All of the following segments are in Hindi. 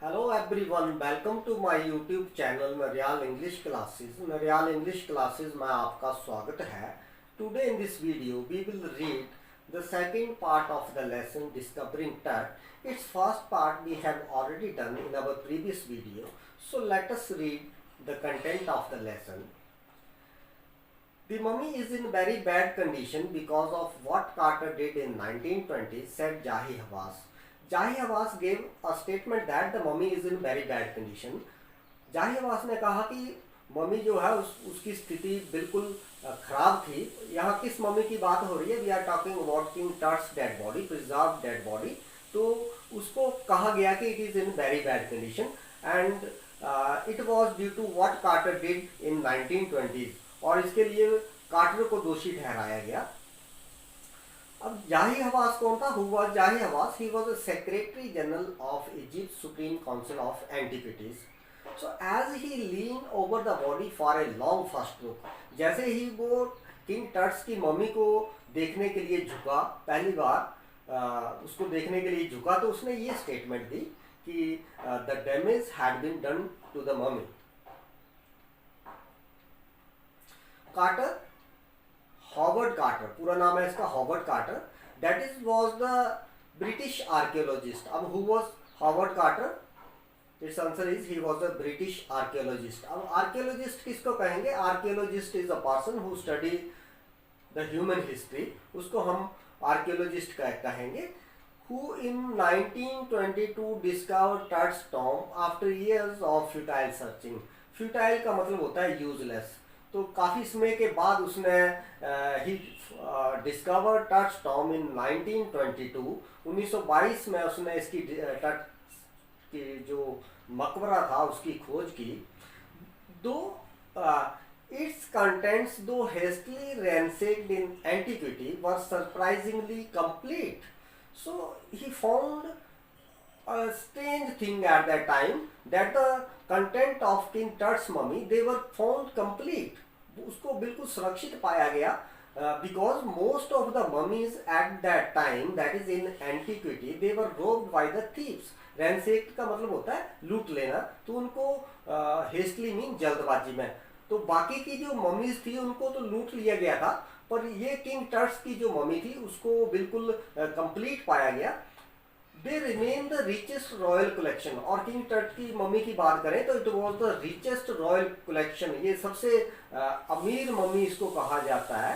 Hello everyone, welcome to my YouTube channel Nariyal English classes. Nariyal English classes में आपका स्वागत है। Today in this video we will read the second part of the lesson discovering Tet. Its first part we have already done in our previous video. So let us read the content of the lesson. The mummy is in very bad condition because of what Carter did in 1920, said Jahi Hawass. जाही हवास gave a statement that the mummy is in very bad condition. जाही हवास ने कहा कि मम्मी जो है उसकी स्थिति बिल्कुल खराब थी। यहाँ किस मम्मी की बात हो रही है? We are talking about king Tut's dead body, preserve dead body. तो उसको कहा गया कि it is in very bad condition and it was due to what Carter did in 1920s, और इसके लिए कार्टर को दोषी ठहराया गया। अब जाही हवास कौन था? Who was Zahi Hawass? He was the secretary general of Egypt supreme council of antiquities. So as he lean over the body for a long first look, जैसे ही वो किंग टट्स की मम्मी को देखने के लिए झुका, पहली बार उसको देखने के लिए झुका, तो उसने ये स्टेटमेंट दी कि the damage had been done to the mummy. Carter, Howard Carter, पूरा नाम है इसका Howard Carter, that is was the British archaeologist. अब who was Howard Carter? It's answer is he was the British archaeologist. अब आर्कियोलॉजिस्ट किसको कहेंगे? Archaeologist is a person who study the human history, उसको हम आर्कियोलॉजिस्ट कहेंगे। Who in 1922 discovered Tut's tomb after years of futile searching. Futile का मतलब होता है यूजलेस। तो काफ़ी समय के बाद उसने ही डिस्कवर टट्स टॉम्ब इन 1922, 1922 में उसने इसकी टट की जो मकबरा था उसकी खोज की। दो इट्स कंटेंट्स दो hastily ransacked in antiquity were surprisingly complete. So he found a strange thing at that time that the content of King Tut's mummy they were found complete. उसको बिल्कुल सुरक्षित पाया गया because most of the mummies at that time, that is in antiquity, they were robbed by the thieves. ransacked का मतलब होता है लूट लेना, तो उनको hastily मीन जल्दबाजी में। तो बाकी की जो मम्मीज थी उनको तो लूट लिया गया था, पर ये किंग टट्स की जो मम्मी थी उसको बिल्कुल कंप्लीट पाया गया। They remain the richest royal collection. और किंग टट की मम्मी की बात करें तो it was the richest royal collection, ये सबसे अमीर मम्मी इसको कहा जाता है।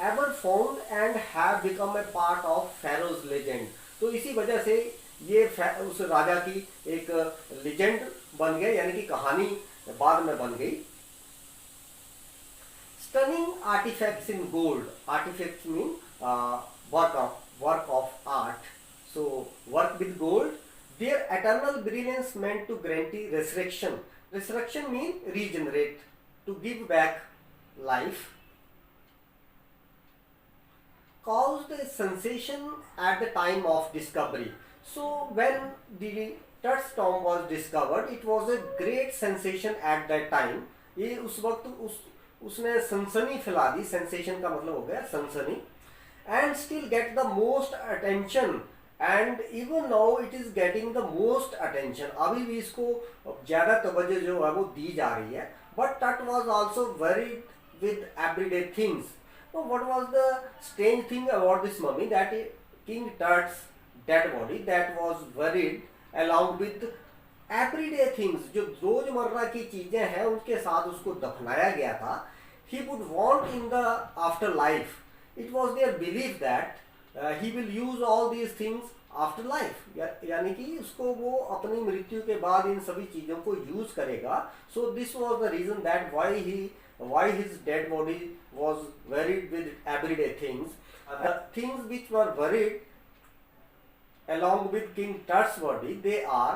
Ever found and have become a part of Feroz legend. तो इसी वजह से ये उस राजा की एक लेजेंड बन गया, यानी कि कहानी बाद में बन गई। Stunning artifacts in gold, artifacts mean work of art, so work with gold. Their eternal brilliance meant to guarantee resurrection. Resurrection means regenerate, to give back life. Caused a sensation at the time of discovery. So when the Tut's tomb was discovered, it was a great sensation at that time. ये उस वक्त उसने सनसनी फैला दी। सेंसेशन का मतलब हो गया सनसनी। And still get the most attention. And even now it is getting the most attention. अभी भी इसको ज़्यादा तवज्जो जो है वो दी जा रही है। But Tut was also worried with everyday things. What was the strange thing about this mummy? That king Tut's dead body that was worried along with everyday things, जो रोजमर्रा की चीज़ें हैं उनके साथ उसको दफनाया गया था। He would want in the afterlife, it was their believe that he will use all these things after life, यानी कि उसको वो अपनी मृत्यु के बाद इन सभी चीज़ों को यूज करेगा। so this was the reason that why his dead body was buried with everyday things. The things which were buried along with King Tut's body, they are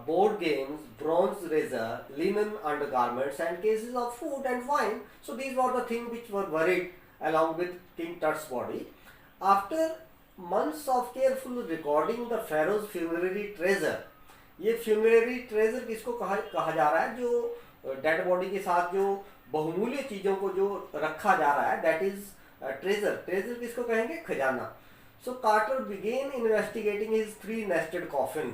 board games, bronze razor, linen undergarments, and cases of food and wine. So these were the things which were buried along with King Tut's body. After months of careful recording the pharaoh's funerary treasure, ये funerary treasure किसको कहा जा रहा है? जो डेड बॉडी के साथ जो बहुमूल्य चीज़ों को जो रखा जा रहा है, that is treasure. treasure किसको कहेंगे? खजाना। So Carter began investigating his 3 nested coffin.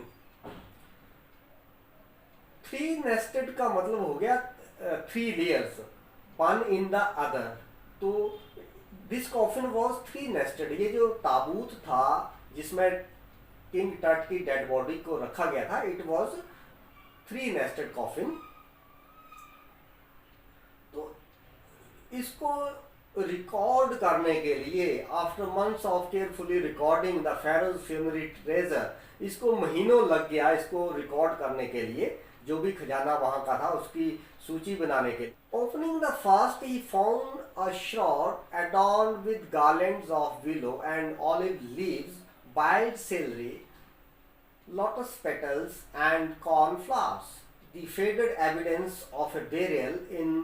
Three nested का मतलब हो गया three layers, one in the other. तो this coffin was three nested. ये जो ताबूत था जिसमें किंग टट की डेड बॉडी को रखा गया था, it was three nested coffin. तो इसको रिकॉर्ड करने के लिए after months of carefully recording the Feroz funerary treasure, इसको महीनों लग गया इसको रिकॉर्ड करने के लिए, जो भी खजाना वहां का था उसकी सूची बनाने के। Opening the first he found a shroud adorned with garlands of willow and olive leaves, wild celery, lotus petals and corn flowers, the faded evidence of a burial in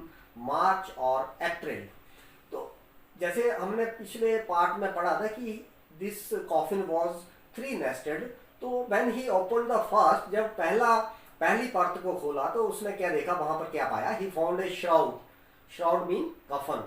March or April. तो जैसे हमने पिछले पार्ट में पढ़ा था कि this coffin was three nested, तो when he open the first, जब पहली परत को खोला तो उसने क्या देखा, वहां पर क्या पाया, he found a shroud. Shroud mean कफन,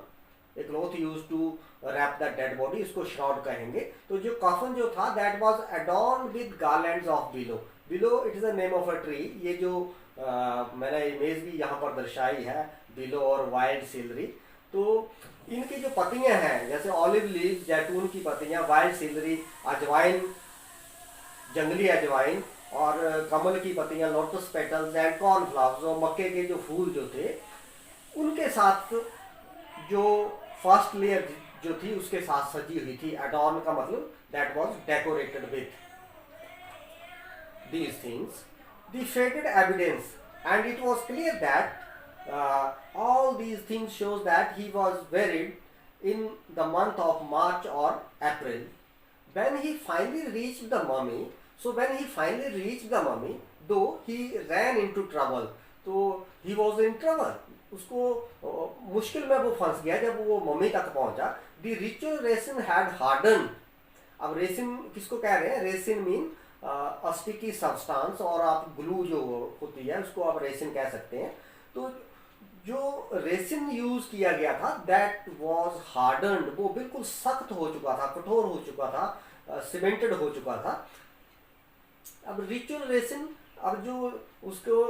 a cloth use to wrap the dead body, इसको श्राउड कहेंगे। तो जो कफन जो था that was adorned with garlands of willow. willow it is the name of a tree. ये जो मैंने इमेज भी यहाँ पर दर्शाई है, willow और वाइल्ड सिलरी। तो इनकी जो पत्तियां हैं, जैसे ऑलिव लीव जैतून की पत्तियां, वाइल्ड सिलरी अजवाइन, जंगली अजवाइन, और कमल की पत्तियां, lotus petals and corn flowers, और मक्के के जो फूल जो थे उनके साथ जो फर्स्ट लेयर जो थी उसके साथ सजी हुई थी। अडॉर्न का मतलब that was decorated with these things, the faded evidence, and it was clear that all these things shows that he was buried in the month of March or April. When he finally reached the mummy, so when he finally reached the mummy, though he ran into trouble, तो he was in trouble, उसको मुश्किल में वो फंस गया जब वो मम्मी तक पहुंचा। The ritual resin had hardened. अब रेसिन किसको कह रहे हैं? रेसिन मीन स्टिकी सब्सटेंस, और आप ग्लू जो होती है उसको आप रेसिन कह सकते हैं। तो जो रेसिन यूज किया गया था दैट वाज हार्डन्ड, वो बिल्कुल सख्त हो चुका था, कठोर हो चुका था, सीमेंटेड हो चुका था। अब रिचुअल रेसिन, अब जो उसको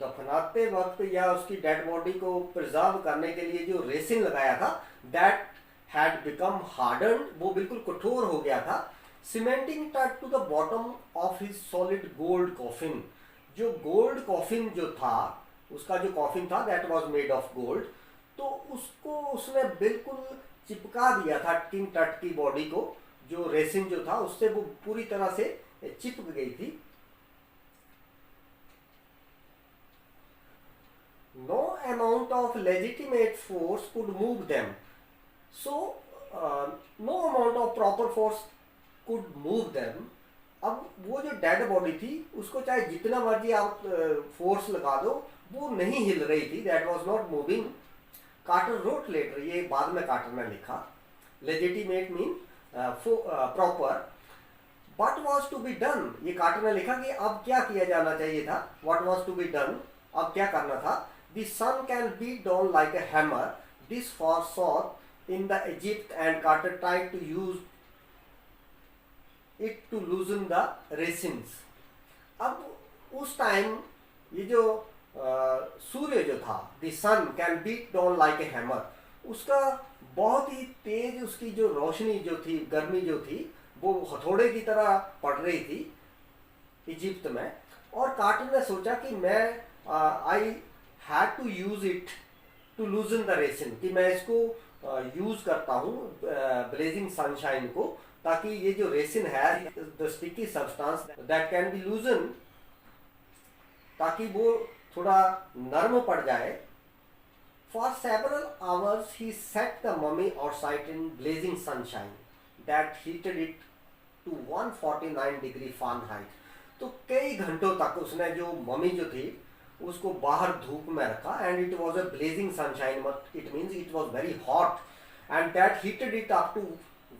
दफनाते वक्त या उसकी डेड बॉडी को प्रिजर्व करने के लिए जो रेसिन लगाया था दैट हैड बिकम हार्डन्ड, वो बिल्कुल कठोर हो गया था। Cementing Tut to the bottom of his solid gold coffin, जो गोल्ड कॉफिन जो था, उसका जो कॉफिन था that was made of gold, तो उसको उसने बिल्कुल चिपका दिया था किंग टट की बॉडी को, जो रेसिन जो था उससे वो पूरी तरह से चिपक गई थी। No amount of legitimate force could move them. So, no amount of proper force could move them. अब वो जो डेड बॉडी थी उसको चाहे जितना मर्जी आप फोर्स लगा दो वो नहीं हिल रही थी, that was not moving. Carter wrote letter, ये बाद में कार्टर ने लिखा, legitimate mean proper, what was to be done, ये कार्टर ने लिखा कि अब क्या किया जाना चाहिए था, what was to be done, अब क्या करना था। The sun can beat down like a hammer. This foresaw in the Egypt, and Carter tried to use it to loosen the resins. अब उस टाइम ये जो सूर्य जो था, the sun can beat down like a hammer, उसका बहुत ही तेज उसकी जो रोशनी जो थी, गर्मी जो थी, वो हथौड़े की तरह पड़ रही थी इजिप्ट में। और कार्टर ने सोचा कि मैं आई had to use it to loosen the resin, कि मैं इसको यूज करता हूँ ब्लेजिंग सनशाइन को, ताकि ये जो रेसिन है the sticky substance that can be loosen, ताकि वो थोड़ा नरम पड़ जाए। For several hours he set the mummy outside in blazing sunshine that heated it to 149 degree Fahrenheit. तो कई घंटों तक उसने जो ममी जो थी उसको बाहर धूप में रखा, and it was a blazing sunshine, it means it was very hot, and that heated it up to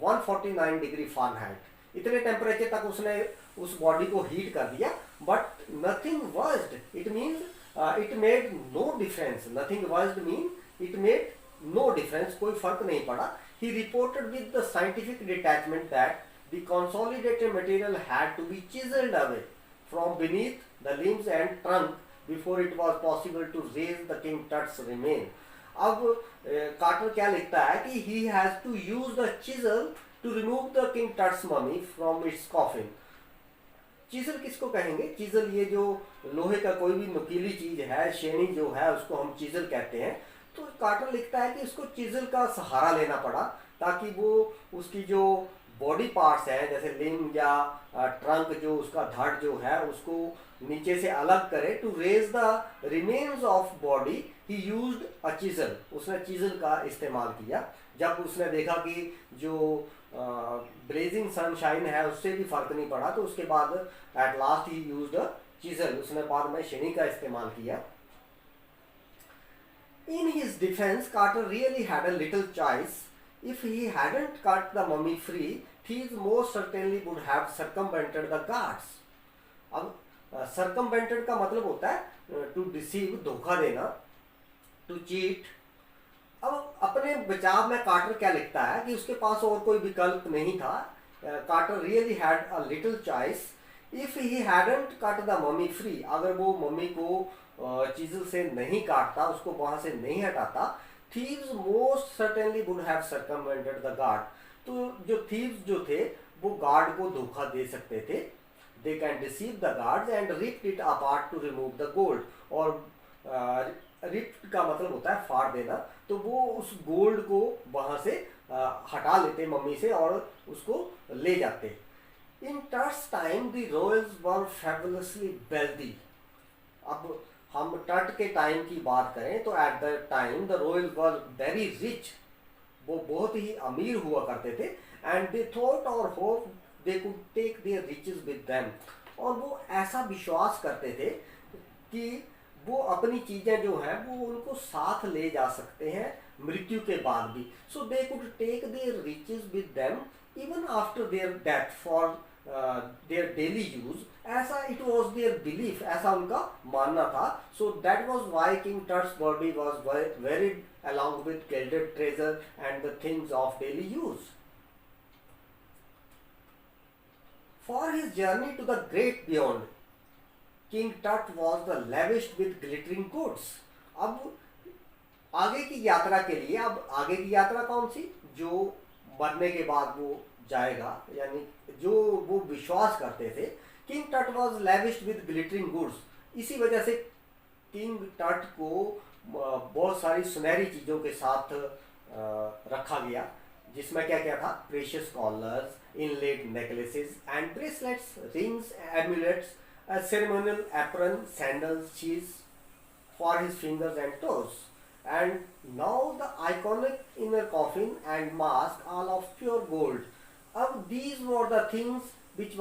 149 degree Fahrenheit. इतने टेम्परेचर तक उसने उस बॉडी को हीट कर दिया, but nothing worked, it means it made no difference. Nothing worked mean it made no difference, कोई फर्क नहीं पड़ा। He reported with the scientific detachment that the consolidated material had to be chiselled away from beneath the limbs and trunk before it was possible to raise the King Tut's remain. अब कार्टर क्या लिखता है कि he has to use the chisel to remove the King Tut's mummy from its coffin. Chisel किसको कहेंगे? चीजल ये जो लोहे का कोई भी नुकीली चीज है, शेनी जो है, उसको हम चीजल कहते हैं. तो कार्टर लिखता है कि उसको चीजल का सहारा लेना पड़ा ताकि वो उसकी जो बॉडी पार्ट्स हैं जैसे लिंग या ट्रंक जो उसका धड़ जो है उसको नीचे से अलग करे. To raise the remains of body he used a chisel. उसने चीजल का इस्तेमाल किया. जब उसने देखा कि जो ब्रेजिंग सनशाइन है उससे भी फर्क नहीं पड़ा तो उसके बाद at last he used a chisel. उसने बाद में शेनी का इस्तेमाल किया. In his defense, Carter really had a little choice. If he hadn't cut the mummy free, thieves most certainly would have circumvented the guards. अब circumvented का मतलब होता है to deceive, धोखा देना, to cheat. अब अपने बचाव में कार्टर क्या लिखता है कि उसके पास और कोई विकल्प नहीं था. Carter really had a little choice. If he hadn't cut the mummy free, अगर वो मम्मी को चीजल से नहीं काटता, उसको वहां से नहीं हटाता, thieves most certainly would have circumvented the guard. तो जो thieves जो थे वो गार्ड को धोखा दे सकते थे. They can deceive the guards and rip it apart to remove the gold. और रिप का मतलब होता है फाड़ देना. तो वो उस गोल्ड को वहां से हटा लेते मम्मी से और उसको ले जाते. In Tut's time the royals were fabulously wealthy. अब हम टट के टाइम की बात करें तो at the time the royals were very rich. वो बहुत ही अमीर हुआ करते थे. एंड दे थॉट और hope they could take their riches with them. और वो ऐसा विश्वास करते थे कि वो अपनी चीज़ें जो हैं वो उनको साथ ले जा सकते हैं मृत्यु के बाद भी. So they could take their riches with them even after their death for their daily use. ऐसा it was their belief, ऐसा उनका मानना था. So that was why King Tut's body was buried along with gilded treasure and the things of daily use. For his journey to the great beyond, King Tut was the lavished with glittering goods. अब आगे की यात्रा के लिए, अब आगे की यात्रा कौन सी? जो मरने के बाद वो जाएगा, यानी जो वो विश्वास करते थे. किंग टट वॉज लेविश्ड विद ग्लिटरिंग गुड्स. इसी वजह से किंग टट को बहुत सारी सुनहरी चीज़ों के साथ रखा गया, जिसमें क्या क्या था? Precious collars, inlaid necklaces and bracelets, rings, amulets, ceremonial apron, sandals, शीज for his fingers and toes. And now the iconic inner coffin and mask, all of pure gold. अब these were the things which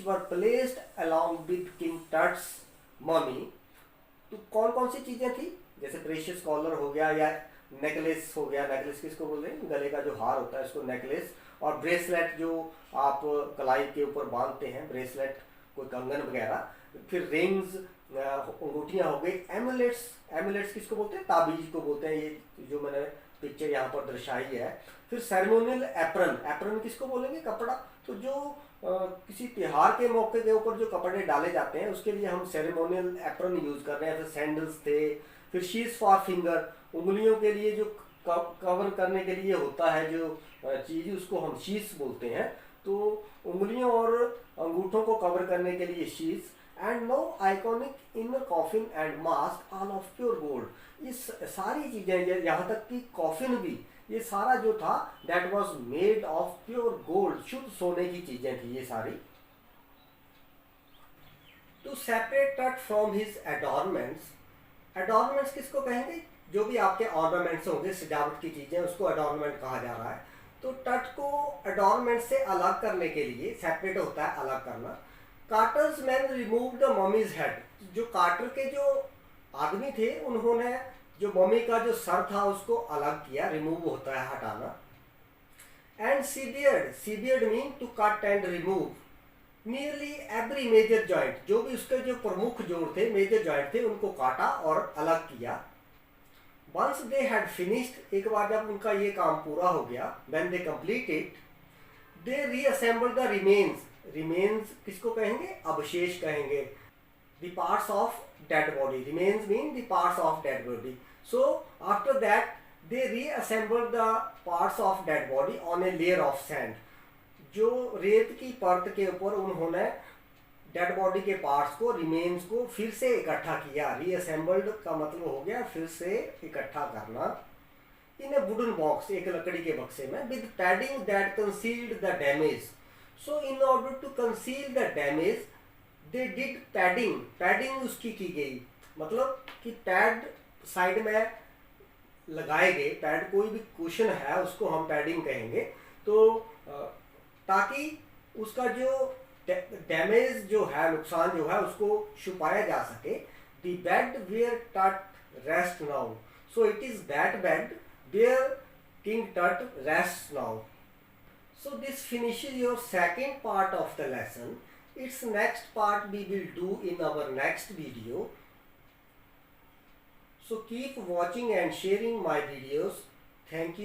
were placed along with King Tut's mummy. तो कौन कौन सी चीज़ें थी? जैसे प्रेशियस कॉलर हो गया या नेकलेस हो गया. नेकलेस किसको बोलते हैं? गले का जो हार होता है उसको नेकलेस. और ब्रेसलेट जो आप कलाई के ऊपर बांधते हैं, ब्रेसलेट कोई कंगन वगैरह. फिर रिंग्स, अंगूठियाँ हो गई. एमुलेट्स किसको बोलते हैं? ताबीज को बोलते हैं. ये जो मैंने पिक्चर यहाँ पर दर्शाई है. फिर सेरेमोनियल एप्रन किसको बोलेंगे? कपड़ा. तो जो किसी त्योहार के मौके के ऊपर जो कपड़े डाले जाते हैं उसके लिए हम सेरेमोनियल एप्रन यूज कर रहे हैं. फिर सैंडल्स थे. फिर शीज फॉर फिंगर, उंगलियों के लिए जो कवर करने के लिए होता है जो चीज़, उसको हम शीज बोलते हैं. तो उंगलियों और अंगूठों को कवर करने के लिए शीज. And no iconic inner coffin and mask, all of pure gold. इस सारी चीज़ें, यहाँ तक कि कॉफिन भी, ये सारा जो था that was made of pure gold, शुद्ध सोने की चीज़ें थी ये सारी. टू सेपरेट टट फ्रॉम हिज एडॉर्नमेंट्स. एडॉर्नमेंट्स किसको कहेंगे? जो भी आपके ऑर्नामेंट्स होंगे, सजावट की चीज़ें, उसको एडॉर्नमेंट कहा जा रहा है. तो टट को एडॉर्नमेंट से अलग करने के लिए, सेपरेट होता है अलग करना. Carter's man remove the mummy's head. जो कार्टर के जो आदमी थे उन्होंने जो मम्मी का जो सर था उसको अलग किया. रिमूव होता है हटाना. And severed mean to cut and remove nearly every major joint. जो भी उसके जो प्रमुख जोड़ थे, मेजर जॉइंट थे, उनको काटा और अलग किया. वंस दे हैड फिनिश्ड, एक बार जब उनका ये काम पूरा हो गया, when they completed, they reassembled the remains. Remains किसको कहेंगे, अवशेष कहेंगे। The parts of dead body, remains mean the parts of dead body. So after that they reassemble the parts of dead body on a layer of sand. जो रेत की परत के ऊपर उन्होंने डेड बॉडी के पार्ट्स को, रिमेन्स को फिर से इकट्ठा किया। रीअसेंबल्ड का मतलब हो गया फिर से इकट्ठा करना। इन ए वुडन बॉक्स, एक लकड़ी के बक्से में, with padding that concealed the damage. So in order to conceal the damage they did padding, padding उसकी की गई, मतलब कि पैड साइड में लगाए गए, पैड कोई भी कुशन है उसको हम पैडिंग कहेंगे। तो ताकि उसका जो डैमेज जो है, नुकसान जो है, उसको छुपाया जा सके। द बेड वेयर टट rest now, so it is that bed where King Tut rests now. So this finishes your second part of the lesson. Its next part we will do in our next video. So keep watching and sharing my videos. Thank you.